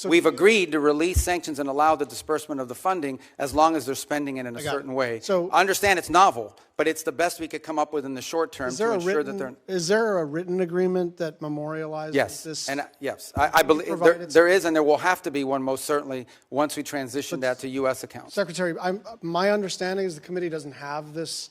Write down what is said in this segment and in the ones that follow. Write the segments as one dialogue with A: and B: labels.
A: we've agreed to release sanctions and allow the disbursement of the funding as long as they're spending it in a certain way.
B: So
A: I understand it's novel, but it's the best we could come up with in the short term to ensure that they're...
B: Is there a written agreement that memorializes this?
A: Yes, I believe there is, and there will have to be one most certainly once we transition that to U.S. accounts.
B: Secretary, my understanding is the committee doesn't have this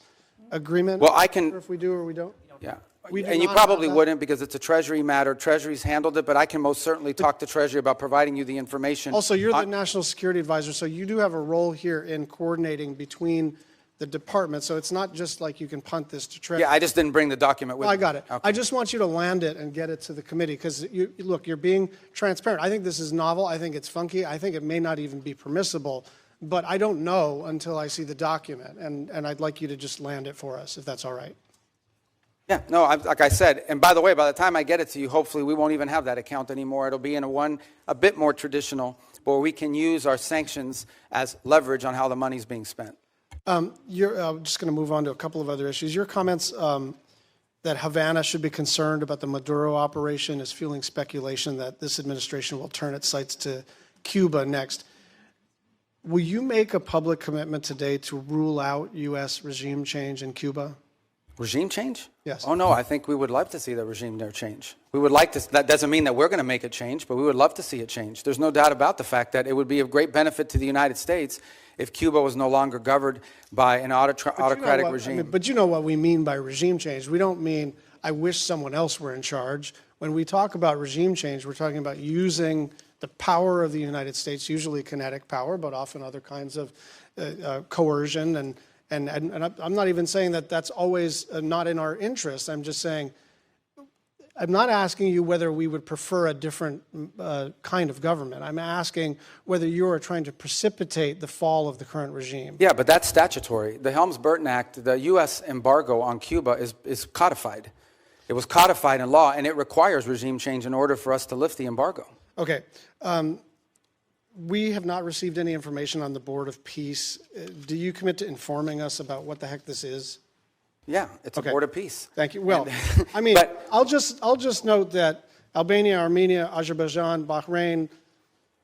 B: agreement.
A: Well, I can...
B: Or if we do or we don't?
A: Yeah. And you probably wouldn't because it's a Treasury matter. Treasury's handled it, but I can most certainly talk to Treasury about providing you the information.
B: Also, you're the National Security Advisor, so you do have a role here in coordinating between the departments. So it's not just like you can punt this to Treasury.
A: Yeah, I just didn't bring the document with me.
B: I got it.
A: Okay.
B: I just want you to land it and get it to the committee because, look, you're being transparent. I think this is novel. I think it's funky. I think it may not even be permissible. But I don't know until I see the document, and I'd like you to just land it for us, if that's all right.
A: Yeah, no, like I said, and by the way, by the time I get it to you, hopefully we won't even have that account anymore. It'll be in a bit more traditional, where we can use our sanctions as leverage on how the money's being spent. I'm
B: just going to move on to a couple of other issues. Your comments that Havana should be concerned about the Maduro operation is fueling speculation that this administration will turn its sights to Cuba next. Will you make a public commitment today to rule out U.S. regime change in Cuba?
A: Regime change?
B: Yes.
A: Oh, no, I think we would love to see the regime there change. We would like to, that doesn't mean that we're going to make it change, but we would love to see it change. There's no doubt about the fact that it would be of great benefit to the United States if Cuba was no longer governed by an autocratic regime.
B: But you know what we mean by regime change. We don't mean, I wish someone else were in charge. When we talk about regime change, we're talking about using the power of the United States, usually kinetic power, but often other kinds of coercion. And I'm not even saying that that's always not in our interest. I'm just saying, I'm not asking you whether we would prefer a different kind of government. I'm asking whether you are trying to precipitate the fall of the current regime.
A: Yeah, but that's statutory. The Helms-Burton Act, the U.S. embargo on Cuba is codified. It was codified in law, and it requires regime change in order for us to lift the embargo.
B: Okay. We have not received any information on the Board of Peace. Do you commit to informing us about what the heck this is?
A: Yeah, it's a Board of Peace.
B: Thank you. Well, I mean, I'll just note that Albania, Armenia, Azerbaijan, Bahrain,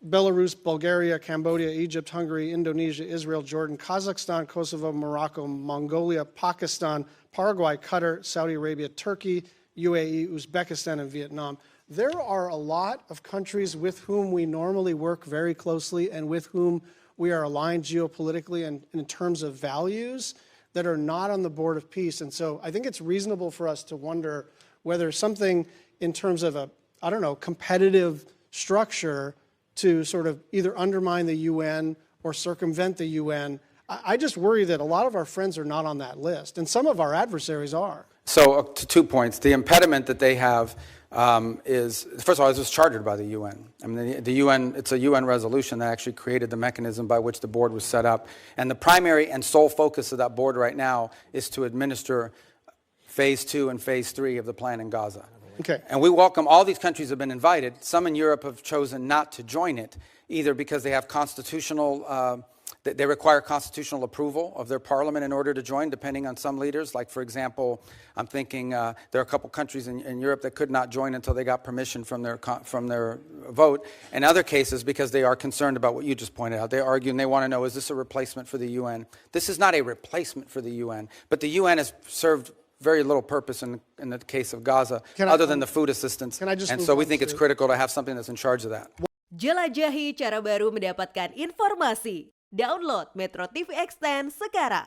B: Belarus, Bulgaria, Cambodia, Egypt, Hungary, Indonesia, Israel, Jordan, Kazakhstan, Kosovo, Morocco, Mongolia, Pakistan, Paraguay, Qatar, Saudi Arabia, Turkey, UAE, Uzbekistan, and Vietnam. There are a lot of countries with whom we normally work very closely and with whom we are aligned geopolitically and in terms of values that are not on the Board of Peace. And so I think it's reasonable for us to wonder whether something in terms of a, I don't know, competitive structure to sort of either undermine the UN or circumvent the UN. I just worry that a lot of our friends are not on that list, and some of our adversaries are.
A: So, to 2 points. The impediment that they have is, first of all, it was chartered by the UN. I mean, the UN, it's a UN resolution that actually created the mechanism by which the board was set up. And the primary and sole focus of that board right now is to administer phase 2 and phase 3 of the plan in Gaza.
B: Okay.
A: And we welcome, all these countries have been invited. Some in Europe have chosen not to join it, either because they have constitutional, they require constitutional approval of their parliament in order to join, depending on some leaders. Like, for example, I'm thinking there are a couple countries in Europe that could not join until they got permission from their vote. In other cases, because they are concerned about what you just pointed out. They argue and they want to know, is this a replacement for the UN? This is not a replacement for the UN, but the UN has served very little purpose in the case of Gaza, other than the food assistance. And so we think it's critical to have something that's in charge of that.
C: Jelajahi cara baru mendapatkan informasi. Download Metro TV Extend sekarang.